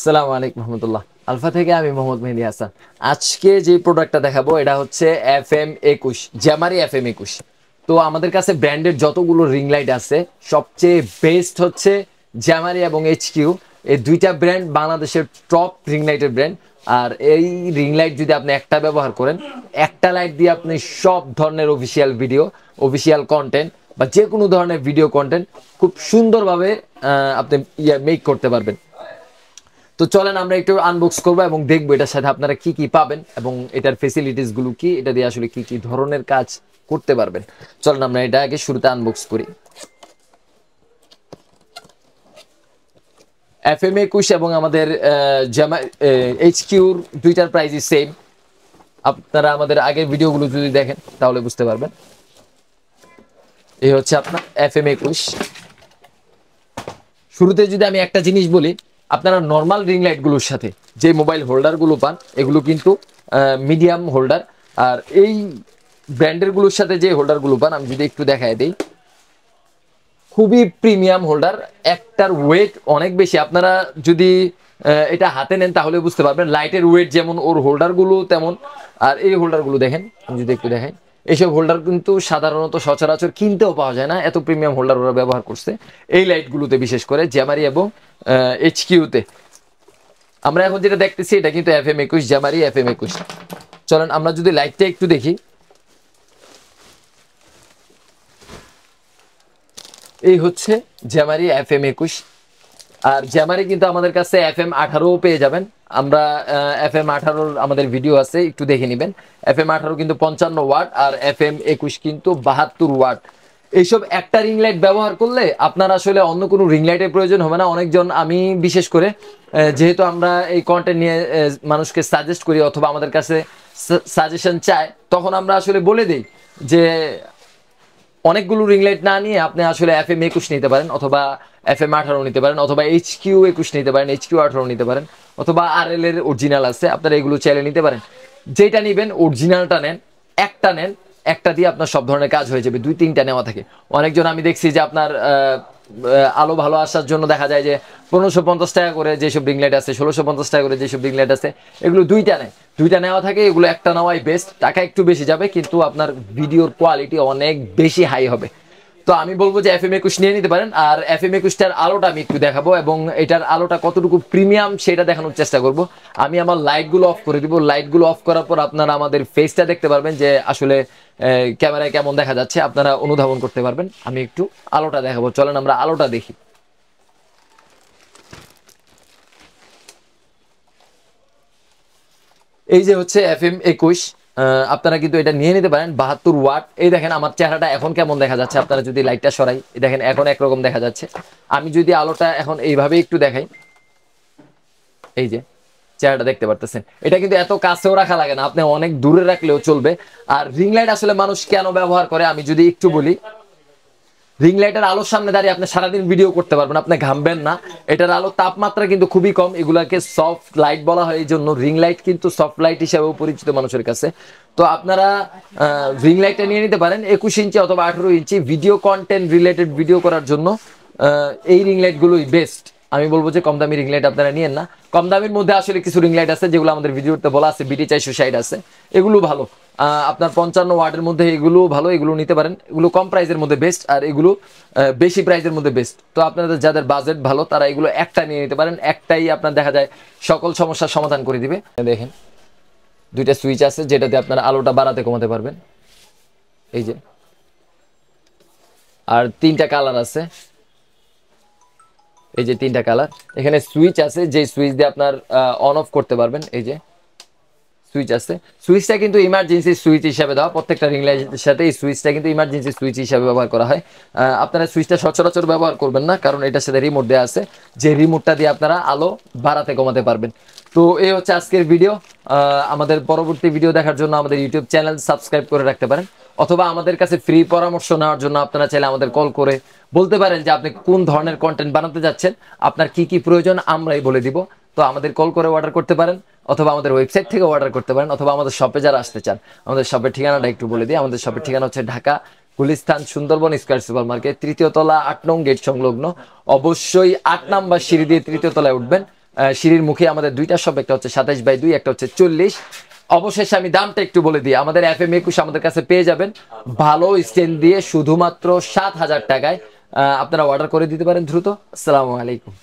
আসসালামু আলাইকুম রহমতুল্লাহ। আলফা থেকে আমি মোহাম্মদ মেহেদী হাসান। আজকে যে প্রোডাক্টটা দেখাবো এটা হচ্ছে FM21, জ্যামারি FM21। তো আমাদের কাছে ব্র্যান্ডের যতগুলো রিং লাইট আছে সবচেয়ে বেস্ট হচ্ছে জ্যামারি এবং HQ। এই দুইটা ব্র্যান্ড বাংলাদেশের টপ রিং লাইটের ব্র্যান্ড। আর এই রিং লাইট যদি আপনি একটা ব্যবহার করেন, একটা লাইট দিয়ে আপনি সব ধরনের অফিসিয়াল ভিডিও, অফিসিয়াল কন্টেন্ট বা যে কোনো ধরনের ভিডিও কন্টেন্ট খুব সুন্দরভাবে আপনি মেক করতে পারবেন। তো চলেন আমরা একটু আনবক্স করবো এবং দেখবো এটার সাথে আপনারা কি কি পাবেন এবং এটার ফেসিলিটিস গুলো কি, এটা দিয়ে আসলে কি কি ধরনের কাজ করতে পারবেন। চলেন আমরা এটা আগে শুরুতে আনবক্স করি। FM21 এবং আমাদের HQর দুইটার প্রাইসই সেম। আপনারা আমাদের আগের ভিডিওগুলো যদি দেখেন তাহলে বুঝতে পারবেন। এই হচ্ছে আপনার FM21। শুরুতে যদি আমি একটা জিনিস বলি, আপনারা নর্মাল রিং লাইটগুলোর সাথে যে মোবাইল হোল্ডারগুলো পান এগুলো কিন্তু মিডিয়াম হোল্ডার। আর এই ব্র্যান্ডেরগুলোর সাথে যে হোল্ডারগুলো পান আমি যদি একটু দেখায় দিই, খুবই প্রিমিয়াম হোল্ডার। একটার ওয়েট অনেক বেশি। আপনারা যদি এটা হাতে নেন তাহলে বুঝতে পারবেন লাইটের ওয়েট যেমন ওর হোল্ডারগুলো তেমন। আর এই হোল্ডারগুলো দেখেন, আমি যদি একটু দেখাই, এইসব হোল্ডার কিন্তু সাধারণত সচরাচর কিনতেও পাওয়া যায় না, এত প্রিমিয়াম হোল্ডার ওরা ব্যবহার করছে এই লাইটগুলোতে, বিশেষ করে জ্যামারি এবং HQতে। আমরা এখন যেটা দেখতেছি এটা কিন্তু FM21, জ্যামারি FM21। চলেন আমরা যদি লাইটটা একটু দেখি। এই হচ্ছে জ্যামারি FM21। আর জ্যামারি কিন্তু আমাদের কাছে FM18ও পেয়ে যাবেন। আমরা FM18 আমাদের ভিডিও আছে, একটু দেখে নেবেন। FM18 কিন্তু 55 ওয়াট আর FM21 কিন্তু 72 ওয়াট। এইসব একটা রিং লাইট ব্যবহার করলে আপনার আসলে অন্য কোনো রিং লাইটের প্রয়োজন হবে না। অনেকজন, আমি বিশেষ করে যেহেতু আমরা এই কন্টেন্ট নিয়ে মানুষকে সাজেস্ট করি অথবা আমাদের কাছে সাজেশন চায়, তখন আমরা আসলে বলে দিই যে অনেকগুলো রিং লাইট না নিয়ে আপনি আসলে FM21 নিতে পারেন, অথবা FM18 নিতে পারেন, অথবা HQ21 নিতে পারেন, HQ18 নিতে পারেন, অথবা RL এর অরিজিনাল আছে, আপনারা এগুলো চাইলে নিতে পারেন। যেটা নিবেন অরিজিনালটা নেন, একটা নেন, একটা দিয়ে আপনার সব ধরনের কাজ হয়ে যাবে। দুই তিনটা নেওয়া থাকে। অনেকজন আমি দেখছি যে আপনার আলো ভালো আসার জন্য দেখা যায় যে 1550 টাকা করে যেসব রিং লাইট আছে, 1650 টাকা করে যেসব রিং লাইট আছে, এগুলো দুইটা নেয়, দুইটা নেওয়া থাকে। এগুলো একটা নেওয়াই বেস্ট। টাকা একটু বেশি যাবে কিন্তু আপনার ভিডিওর কোয়ালিটি অনেক বেশি হাই হবে। তো আমি বলবো যে FM21 নিয়ে নিতে পারেন। আর FM21টার আলোটা আমি একটু দেখাবো এবং এটার আলোটা কতটুকু প্রিমিয়াম সেটা দেখানোর চেষ্টা করব। আমি আমার লাইটগুলো অফ করে দিব। লাইটগুলো অফ করার পর আপনারা আমাদের ফেসটা দেখতে পারবেন যে আসলে ক্যামেরায় কেমন দেখা যাচ্ছে, আপনারা অনুধাবন করতে পারবেন। আমি একটু আলোটা দেখাবো, চলেন আমরা আলোটা দেখি। এই যে হচ্ছে FM21। আপনারা কিন্তু এটা নিয়ে নিতে পারেন, 72 ওয়াট। এই দেখেন আমার চেহারাটা এখন কেমন দেখা যাচ্ছে, আপনারা যদি লাইটটা সরাই দেখেন এখন একরকম দেখা যাচ্ছে। আমি যদি আলোটা এখন এইভাবে একটু দেখাই, এই যে চেহারাটা দেখতে পারতেছেন। এটা কিন্তু এত কাছেও রাখা লাগে না, আপনি অনেক দূরে রাখলেও চলবে। আর রিং লাইট আসলে মানুষ কেন ব্যবহার করে আমি যদি একটু বলি, রিং লাইটের আলোর সামনে দাঁড়িয়ে আপনি সারাদিন ভিডিও করতে পারবেন, আপনি ঘামবেন না। এটার আলো তাপমাত্রা কিন্তু খুবই কম, এগুলাকে সফট লাইট বলা হয়। এই জন্য রিং লাইট কিন্তু সফট লাইট হিসেবেও পরিচিত মানুষের কাছে। তো আপনারা রিং লাইটটা নিয়ে নিতে পারেন 21 ইঞ্চি অথবা 18 ইঞ্চি। ভিডিও কন্টেন্ট রিলেটেড ভিডিও করার জন্য এই রিং লাইটগুলোই বেস্ট। আমি বলবো যে কম দামি রিং লাইট আপনারা নিয়েন না। কম দামের মধ্যে আসলে কিছু রিং লাইট আছে যেগুলো আমাদের ভিডিওতে বলা আছে, BT460 আছে, এগুলো ভালো। আপনার 55 ওয়াটের মধ্যে এগুলো ভালো, এগুলো নিতে পারেন। এগুলো কম প্রাইসের মধ্যে বেস্ট, আর এগুলো বেশি প্রাইসের মধ্যে বেস্ট। তো আপনাদের যাদের বাজেট ভালো তারা এগুলো একটা নিয়ে নিতে পারেন। একটাই আপনার দেখা যায় সকল সমস্যার সমাধান করে দিবে। দেখেন দুইটা সুইচ আছে যেটাতে আপনারা আলোটা বাড়াতে কমাতে পারবেন, এই যে। আর তিনটা কালার আছে, এই যে তিনটা কালার। এখানে সুইচ আছে, যে সুইচ দিয়ে আপনার অন অফ করতে পারবেন। এই যে সুইচ আছে, সুইচটা কিন্তু ইমার্জেন্সি সুইচ হিসাবে দেওয়া। প্রত্যেকটা রিং লাইটের সাথে এই সুইচটা কিন্তু ইমার্জেন্সি সুইচ হিসাবে ব্যবহার করা হয়। আপনারা সুইচটা সচরাচর ব্যবহার করবেন না, কারণ এটার সাথে রিমোট দেওয়া আছে, যে রিমোটটা দিয়ে আপনারা আলো বাড়াতে কমাতে পারবেন। তো এই হচ্ছে আজকের ভিডিও। আমাদের পরবর্তী ভিডিও দেখার জন্য আমাদের ইউটিউব চ্যানেল সাবস্ক্রাইব করে রাখতে পারেন, অথবা আমাদের কাছে ফ্রি পরামর্শ নেওয়ার জন্য আপনারা চাইলে আমাদের কল করে বলতে পারেন যে আপনি কোন ধরনের কন্টেন্ট বানাতে যাচ্ছেন, আপনার কি কি প্রয়োজন আমরাই বলে দিব। তো আমাদের কল করে অর্ডার করতে পারেন, অথবা আমাদের ওয়েবসাইট থেকে অর্ডার করতে পারেন, অথবা আমাদের শপে যারা আসতে চান। আমাদের শপের ঠিকানাটা একটু বলে দিই। আমাদের শপের ঠিকানা হচ্ছে Dhaka Gulistan Sundarban square super market, 3য় তলা 8 নং গেট সংলগ্ন। অবশ্যই 8 নাম্বার সিঁড়ি দিয়ে 3য় তলায় উঠবেন। সিঁড়ির মুখে আমাদের দুইটা শপ, একটা হচ্ছে 27/2, একটা হচ্ছে 40। অবশেষে আমি দামটা একটু বলে দিই, আমাদের FM21 আমাদের কাছে পেয়ে যাবেন ভালো স্ট্যান্ড দিয়ে শুধুমাত্র 7,000 টাকায়। আপনারা অর্ডার করে দিতে পারেন দ্রুত। আসসালামু আলাইকুম।